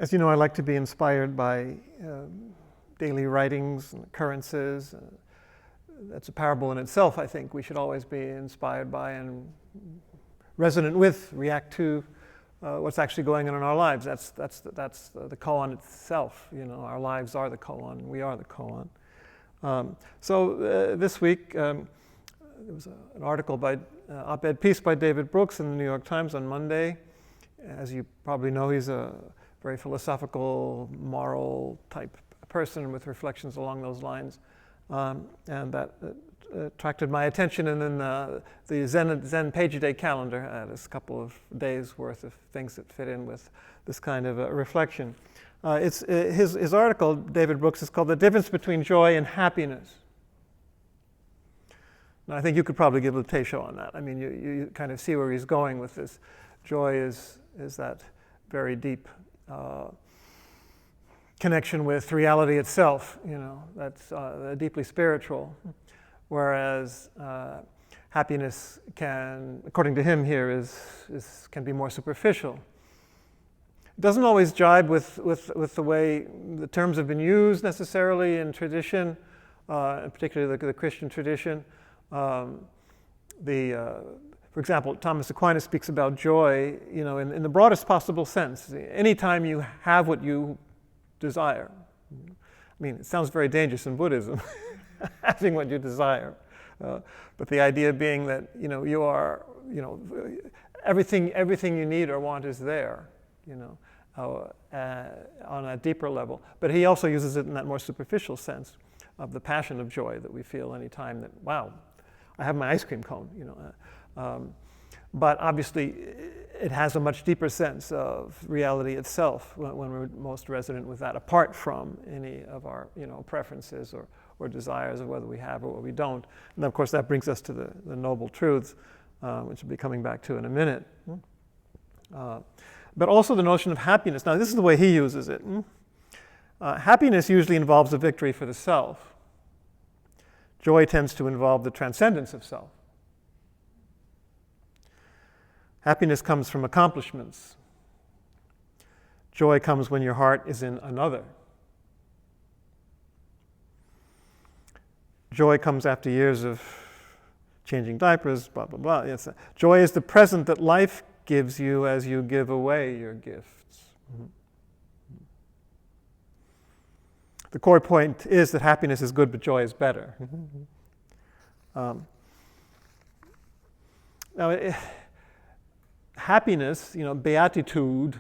As you know, I like to be inspired by daily writings and occurrences. That's a parable in itself, I think. We should always be inspired by and resonant with, react to what's actually going on in our lives. That's the koan itself. You know, our lives are the koan. We are the koan. So this week, there was an article by op-ed piece by David Brooks in the New York Times on Monday. As you probably know, he's a very philosophical, moral type person with reflections along those lines. And that attracted my attention. And then the Zen Page a Day calendar had a couple of days worth of things that fit in with this kind of reflection. His article, David Brooks, is called "The Difference Between Joy and Happiness." Now, I think you could probably give a teisho on that. I mean, you kind of see where he's going with this. Joy is that very deep connection with reality itself, you know, that's deeply spiritual. Whereas happiness can, according to him here, can be more superficial. It doesn't always jibe with the way the terms have been used necessarily in tradition, particularly the Christian tradition. For example, Thomas Aquinas speaks about joy, you know, in the broadest possible sense. Anytime you have what you desire. I mean, it sounds very dangerous in Buddhism, having what you desire. But the idea being that, you know, you are, you know, everything you need or want is there, you know, on a deeper level. But he also uses it in that more superficial sense of the passion of joy that we feel any time that, wow, I have my ice cream cone, you know. But obviously, it has a much deeper sense of reality itself when we're most resonant with that, apart from any of our, you know, preferences or desires of whether we have or what we don't. And of course, that brings us to the noble truths, which we'll be coming back to in a minute. But also the notion of happiness. Now, this is the way he uses it. Happiness usually involves a victory for the self. Joy tends to involve the transcendence of self. Happiness comes from accomplishments. Joy comes when your heart is in another. Joy comes after years of changing diapers, blah, blah, blah. Yes. Joy is the present that life gives you as you give away your gifts. Mm-hmm. The core point is that happiness is good, but joy is better. Now, happiness, you know, beatitude,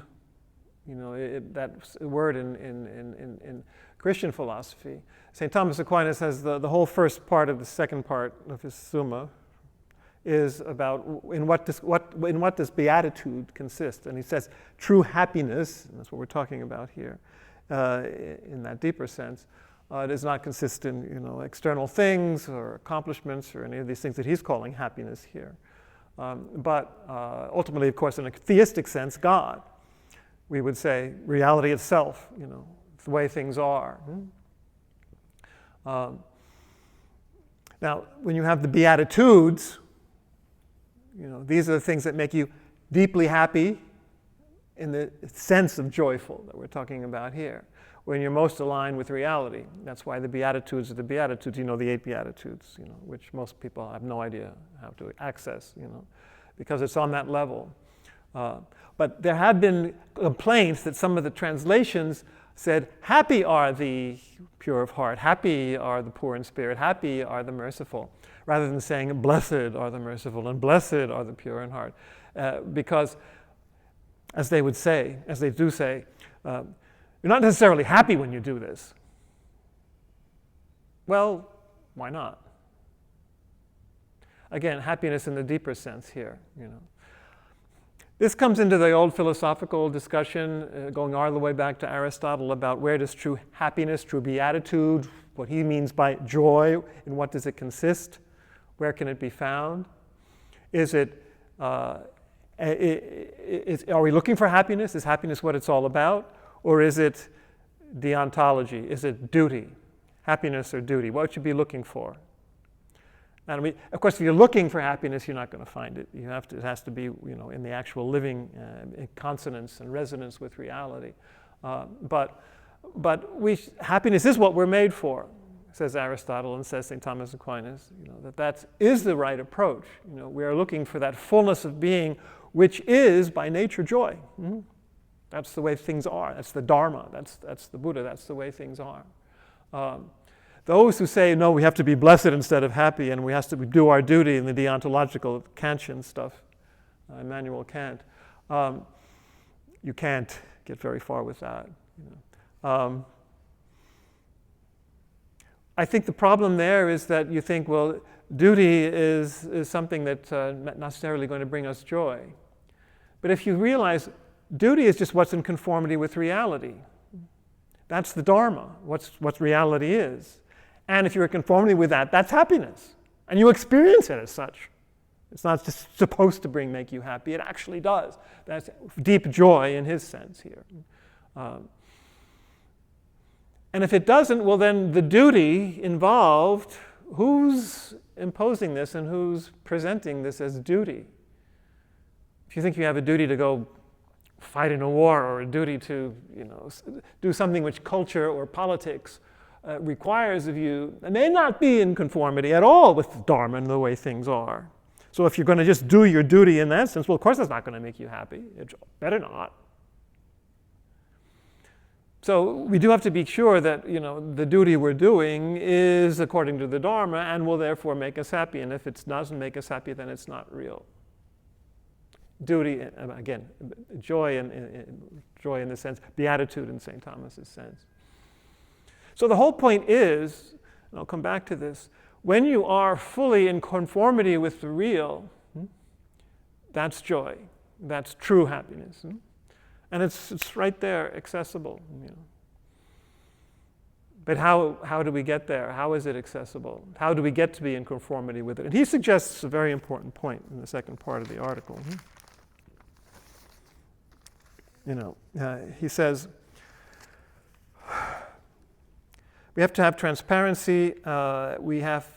you know, that word in Christian philosophy. St. Thomas Aquinas has the whole first part of the second part of his Summa is about in what does beatitude consist, and he says true happiness, and that's what we're talking about here, in that deeper sense. Does not consist in, you know, external things or accomplishments or any of these things that he's calling happiness here. But ultimately, of course, in a theistic sense, God, we would say reality itself, you know, the way things are. Now, when you have the Beatitudes, you know, these are the things that make you deeply happy in the sense of joyful that we're talking about here, when you're most aligned with reality. That's why the Beatitudes are the Beatitudes, you know, the 8 Beatitudes, you know, which most people have no idea how to access, you know, because it's on that level. But there have been complaints that some of the translations said, happy are the pure of heart, happy are the poor in spirit, happy are the merciful, rather than saying, blessed are the merciful and blessed are the pure in heart. Because, as they would say, as they do say, you're not necessarily happy when you do this. Well, why not? Again, happiness in the deeper sense here, you know. This comes into the old philosophical discussion, going all the way back to Aristotle, about where does true happiness, true beatitude, what he means by joy, in what does it consist? Where can it be found? Are we looking for happiness? Is happiness what it's all about? Or is it deontology? Is it duty? Happiness or duty? What should you be looking for? And I mean, of course, if you're looking for happiness, you're not going to find it. It has to be, you know, in the actual living in consonance and resonance with reality. But happiness is what we're made for, says Aristotle and says St. Thomas Aquinas. That is the right approach. We are looking for that fullness of being, which is by nature joy. Mm-hmm. That's the way things are. That's the Dharma. That's the Buddha. That's the way things are. Those who say, no, we have to be blessed instead of happy, and we have to do our duty in the deontological Kantian stuff, Immanuel Kant, you can't get very far with that. I think the problem there is that you think, well, duty is something that's not necessarily going to bring us joy. But if you realize duty is just what's in conformity with reality. That's the Dharma, what reality is. And if you're in conformity with that, that's happiness. And you experience it as such. It's not just supposed to make you happy. It actually does. That's deep joy in his sense here. And if it doesn't, well then the duty involved, who's imposing this and who's presenting this as duty? If you think you have a duty to go fight in a war or a duty to do something which culture or politics requires of you, it may not be in conformity at all with Dharma and the way things are. So if you're going to just do your duty in that sense, well, of course that's not going to make you happy. It better not. So we do have to be sure that the duty we're doing is according to the Dharma and will therefore make us happy. And if it doesn't make us happy, then it's not real. Duty, again, joy in the sense, beatitude in St. Thomas's sense. So the whole point is, and I'll come back to this, when you are fully in conformity with the real, that's joy. That's true happiness. And it's right there, accessible. But how do we get there? How is it accessible? How do we get to be in conformity with it? And he suggests a very important point in the second part of the article. He says, we have to have transparency. We have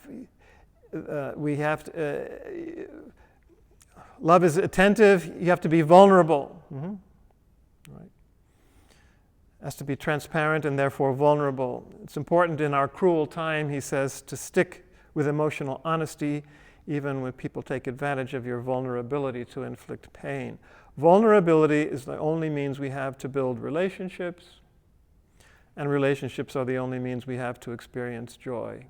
to, love is attentive. You have to be vulnerable. Right. Has to be transparent and therefore vulnerable. It's important in our cruel time, he says, to stick with emotional honesty, even when people take advantage of your vulnerability to inflict pain. Vulnerability is the only means we have to build relationships, and relationships are the only means we have to experience joy.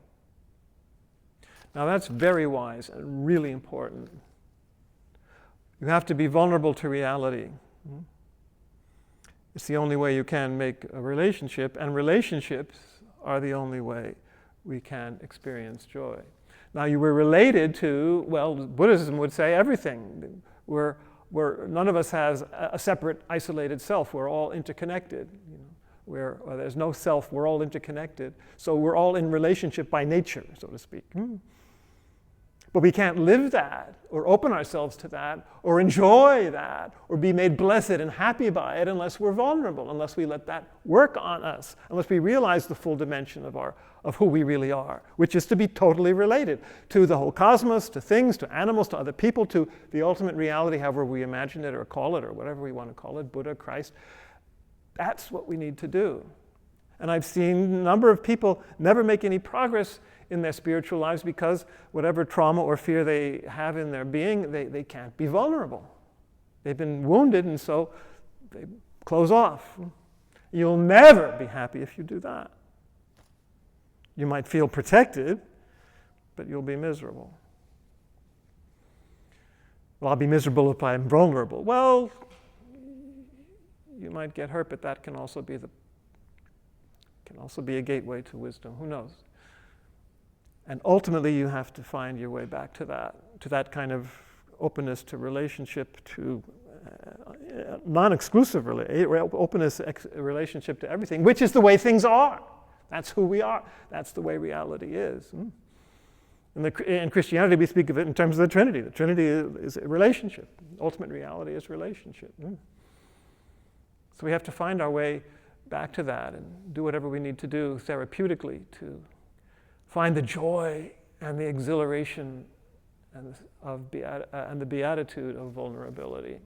Now that's very wise and really important. You have to be vulnerable to reality. It's the only way you can make a relationship, and relationships are the only way we can experience joy. Now you were related to, well, Buddhism would say everything. None of us has a separate, isolated self. We're all interconnected. Where there's no self, we're all interconnected. So we're all in relationship by nature, so to speak. But we can't live that, or open ourselves to that, or enjoy that, or be made blessed and happy by it unless we're vulnerable, unless we let that work on us, unless we realize the full dimension of who we really are, which is to be totally related to the whole cosmos, to things, to animals, to other people, to the ultimate reality, however we imagine it or call it, or whatever we want to call it, Buddha, Christ. That's what we need to do. And I've seen a number of people never make any progress in their spiritual lives because whatever trauma or fear they have in their being, they can't be vulnerable. They've been wounded, and so they close off. You'll never be happy if you do that. You might feel protected, but you'll be miserable. Well, I'll be miserable if I'm vulnerable. Well, you might get hurt, but that can also be a gateway to wisdom. Who knows? And ultimately, you have to find your way back to that kind of openness to relationship, to non-exclusive openness, relationship to everything, which is the way things are. That's who we are. That's the way reality is. In Christianity, we speak of it in terms of the Trinity. The Trinity is a relationship. Ultimate reality is relationship. So we have to find our way back to that and do whatever we need to do therapeutically to find the joy and the exhilaration and the beatitude of vulnerability.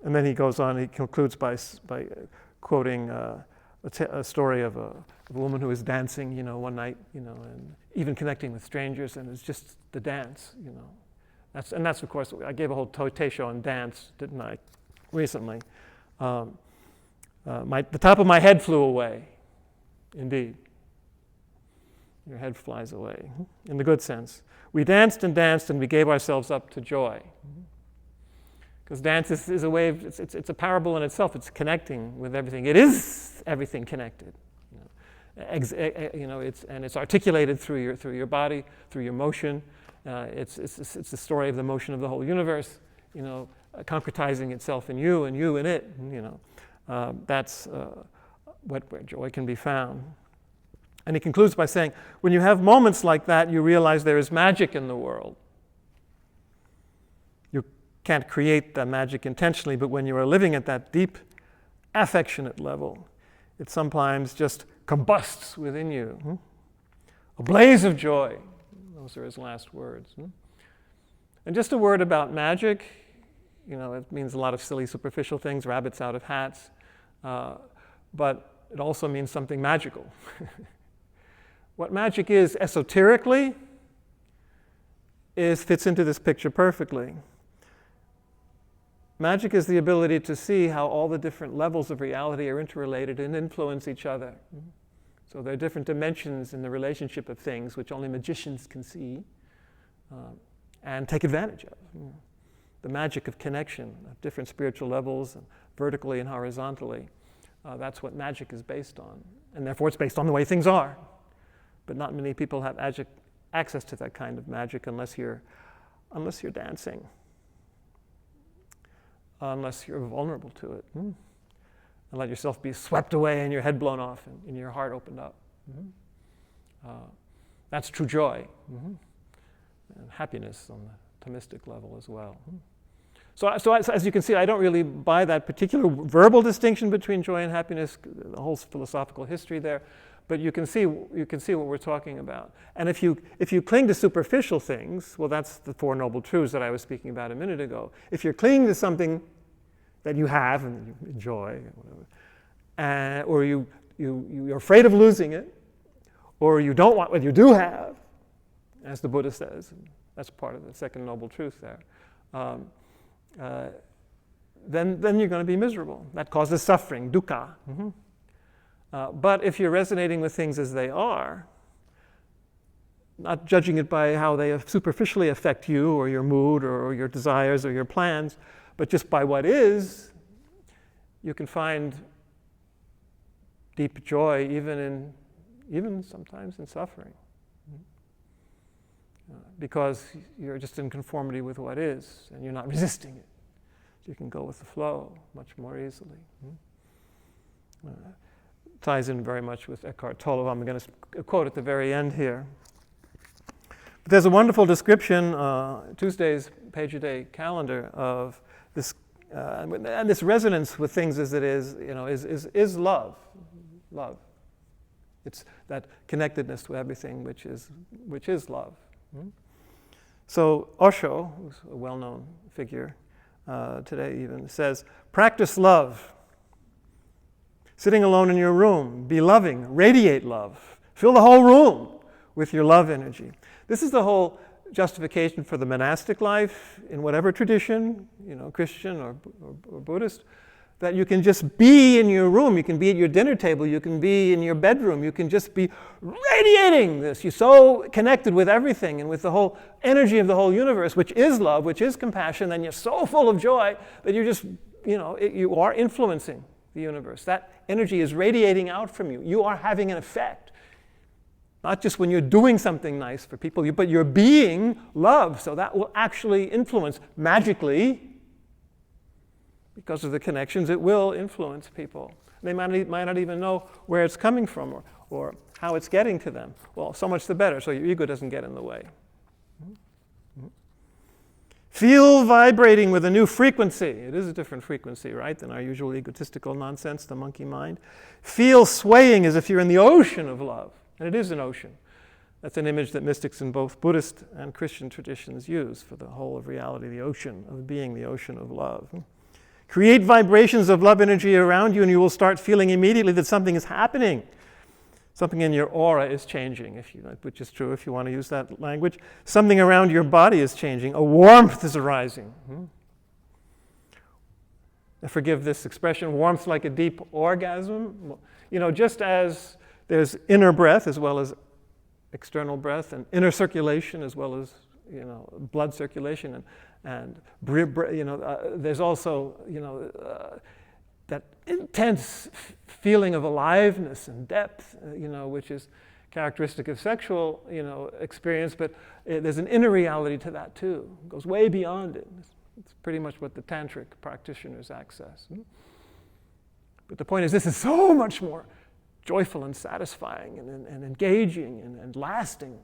And then he goes on, he concludes by quoting a story of a woman who was dancing, one night, and even connecting with strangers, and it's just the dance, That's of course, I gave a whole teisho on dance, didn't I, recently. The top of my head flew away, indeed. Your head flies away, in the good sense. We danced and danced, and we gave ourselves up to joy. Because dance is a way of, it's a parable in itself. It's connecting with everything. It is everything connected. It's articulated through your body, through your motion. It's the story of the motion of the whole universe, concretizing itself in you and you in it. That's where joy can be found. And he concludes by saying, when you have moments like that, you realize there is magic in the world. You can't create that magic intentionally, but when you are living at that deep, affectionate level, it sometimes just combusts within you. A blaze of joy. Those are his last words. And just a word about magic. It means a lot of silly, superficial things, rabbits out of hats. But it also means something magical. What magic is esoterically fits into this picture perfectly. Magic is the ability to see how all the different levels of reality are interrelated and influence each other. So there are different dimensions in the relationship of things which only magicians can see and take advantage of. The magic of connection of different spiritual levels, vertically and horizontally. That's what magic is based on. And therefore it's based on the way things are. But not many people have access to that kind of magic unless you're dancing. Unless you're vulnerable to it. And let yourself be swept away and your head blown off and your heart opened up. That's true joy. And happiness on the Thomistic level as well. So as you can see, I don't really buy that particular verbal distinction between joy and happiness, the whole philosophical history there. But you can see what we're talking about. And if you cling to superficial things, well, that's the Four Noble Truths that I was speaking about a minute ago. If you're clinging to something that you have and you enjoy, or you're afraid of losing it, or you don't want what you do have, as the Buddha says, and that's part of the Second Noble Truth there, then you're going to be miserable. That causes suffering, dukkha. But if you're resonating with things as they are, not judging it by how they superficially affect you or your mood or your desires or your plans, but just by what is, you can find deep joy even sometimes in suffering. Because you're just in conformity with what is, and you're not resisting it. So you can go with the flow much more easily. Ties in very much with Eckhart Tolle, I'm going to quote at the very end here. But there's a wonderful description, Tuesday's Page-a-Day calendar, of this, and this resonance with things as it is love. Love. It's that connectedness to everything which is love. So Osho, who's a well-known figure today even, says, practice love. Sitting alone in your room, be loving, radiate love. Fill the whole room with your love energy. This is the whole justification for the monastic life in whatever tradition, Christian or Buddhist, that you can just be in your room, you can be at your dinner table, you can be in your bedroom, you can just be radiating this. You're so connected with everything and with the whole energy of the whole universe, which is love, which is compassion, and you're so full of joy that you just, you are influencing the universe. That energy is radiating out from you. You are having an effect. Not just when you're doing something nice for people, but you're being love. So that will actually influence magically. Because of the connections, it will influence people. They might not even know where it's coming from or how it's getting to them. Well, so much the better, so your ego doesn't get in the way. Feel vibrating with a new frequency. It is a different frequency, right, than our usual egotistical nonsense, the monkey mind. Feel swaying as if you're in the ocean of love. And it is an ocean. That's an image that mystics in both Buddhist and Christian traditions use for the whole of reality, the ocean of being, the ocean of love. Create vibrations of love energy around you, and you will start feeling immediately that something is happening. Something in your aura is changing, which is true if you want to use that language. Something around your body is changing. A warmth is arising. I forgive this expression, warmth like a deep orgasm. Just as there's inner breath as well as external breath, and inner circulation as well as blood circulation, and there's also that intense feeling of aliveness and depth, which is characteristic of sexual, experience, but there's an inner reality to that too. It goes way beyond it. It's pretty much what the tantric practitioners access. But the point is, this is so much more joyful and satisfying and engaging and lasting,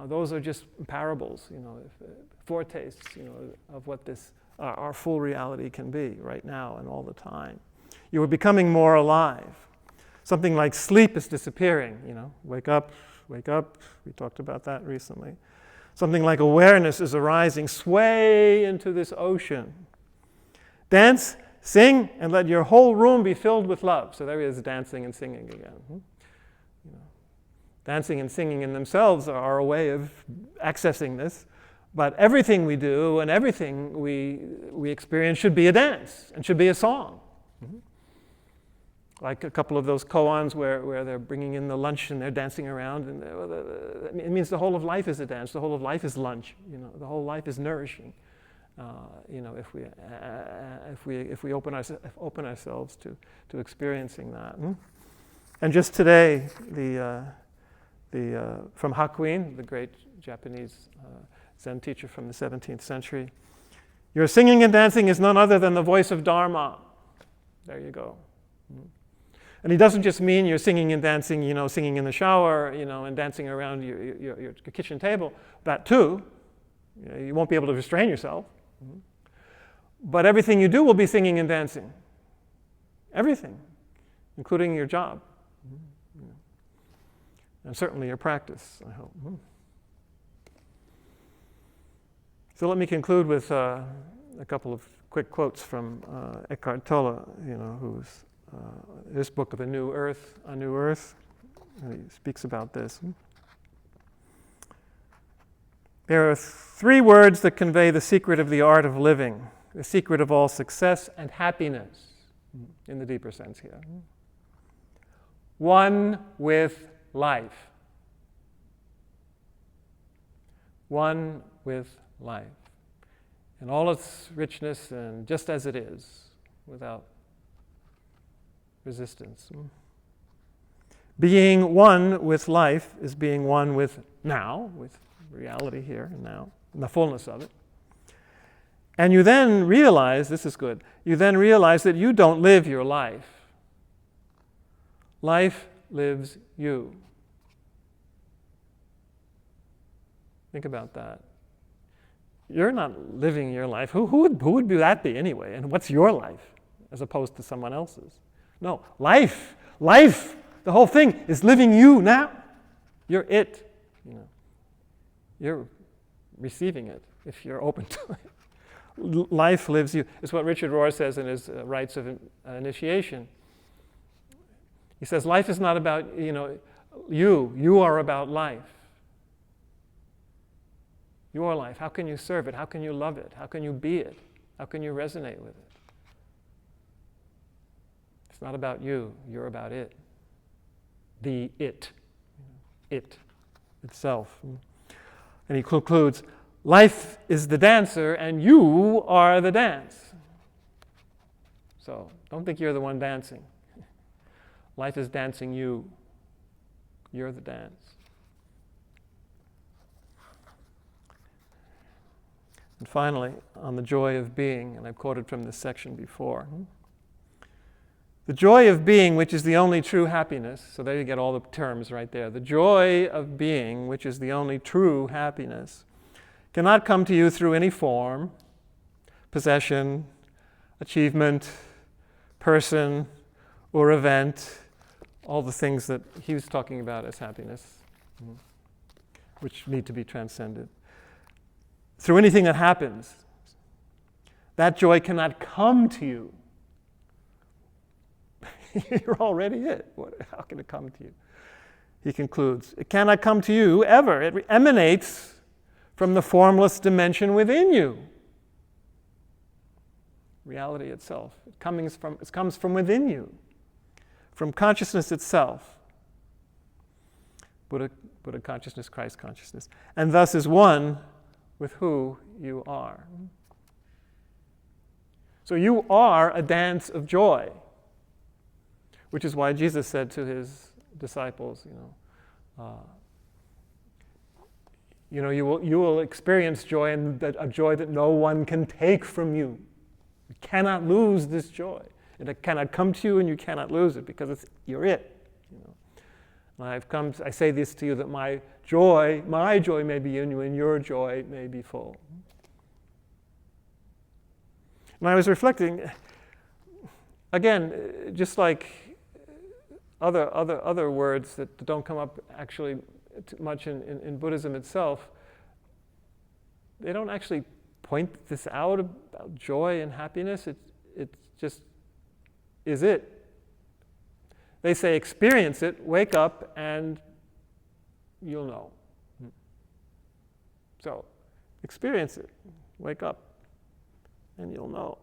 Those are just parables, foretastes, of what this our full reality can be right now and all the time. You are becoming more alive. Something like sleep is disappearing, wake up. We talked about that recently. Something like awareness is arising. Sway into this ocean. Dance, sing, and let your whole room be filled with love. So there he is, dancing and singing again. Dancing and singing in themselves are a way of accessing this. But everything we do and everything we experience should be a dance and should be a song. Like a couple of those koans where they're bringing in the lunch and they're dancing around. And it means the whole of life is a dance. The whole of life is lunch. The whole life is nourishing. If we open ourselves to experiencing that. And just today, from Hakuin, the great Japanese Zen teacher from the 17th century, your singing and dancing is none other than the voice of Dharma. There you go. And he doesn't just mean you're singing and dancing, singing in the shower, and dancing around your kitchen table. That too. You won't be able to restrain yourself. But everything you do will be singing and dancing. Everything, including your job. And certainly your practice, I hope. So let me conclude with a couple of quick quotes from Eckhart Tolle, who's this book of A New Earth. He speaks about this. There are three words that convey the secret of the art of living, the secret of all success and happiness, in the deeper sense here. One with life. One with life. In all its richness and just as it is, without resistance. Being one with life is being one with now, with reality here and now, and the fullness of it. And you then realize, this is good, you then realize that you don't live your life. Life lives you. Think about that. You're not living your life. Who would that be anyway? And what's your life as opposed to someone else's? No, life, the whole thing is living you now. You're it. You're receiving it if you're open to it. Life lives you. It's what Richard Rohr says in his Rites of Initiation. He says, life is not about, you. You are about life. Your life. How can you serve it? How can you love it? How can you be it? How can you resonate with it? It's not about you. You're about it. The it. It itself. And he concludes, life is the dancer and you are the dance. So don't think you're the one dancing. Life is dancing you. You're the dance. And finally, on the joy of being, and I've quoted from this section before. The joy of being, which is the only true happiness, so there you get all the terms right there. The joy of being, which is the only true happiness, cannot come to you through any form, possession, achievement, person, or event, all the things that he was talking about as happiness, which need to be transcended. Through anything that happens. That joy cannot come to you. You're already it. How can it come to you? He concludes, it cannot come to you ever. It emanates from the formless dimension within you. Reality itself. It comes from within you, from consciousness itself. Buddha consciousness, Christ consciousness. And thus is one with who you are. So you are a dance of joy, which is why Jesus said to his disciples, you will experience joy, and a joy that no one can take from you. You cannot lose this joy. It cannot come to you, and you cannot lose it because you're it. And I say this to you that my joy may be in you, and your joy may be full. And I was reflecting, again, just like other words that don't come up actually too much in Buddhism itself, they don't actually point this out about joy and happiness. It just is it. They say experience it, wake up, and you'll know. So experience it, wake up, and you'll know.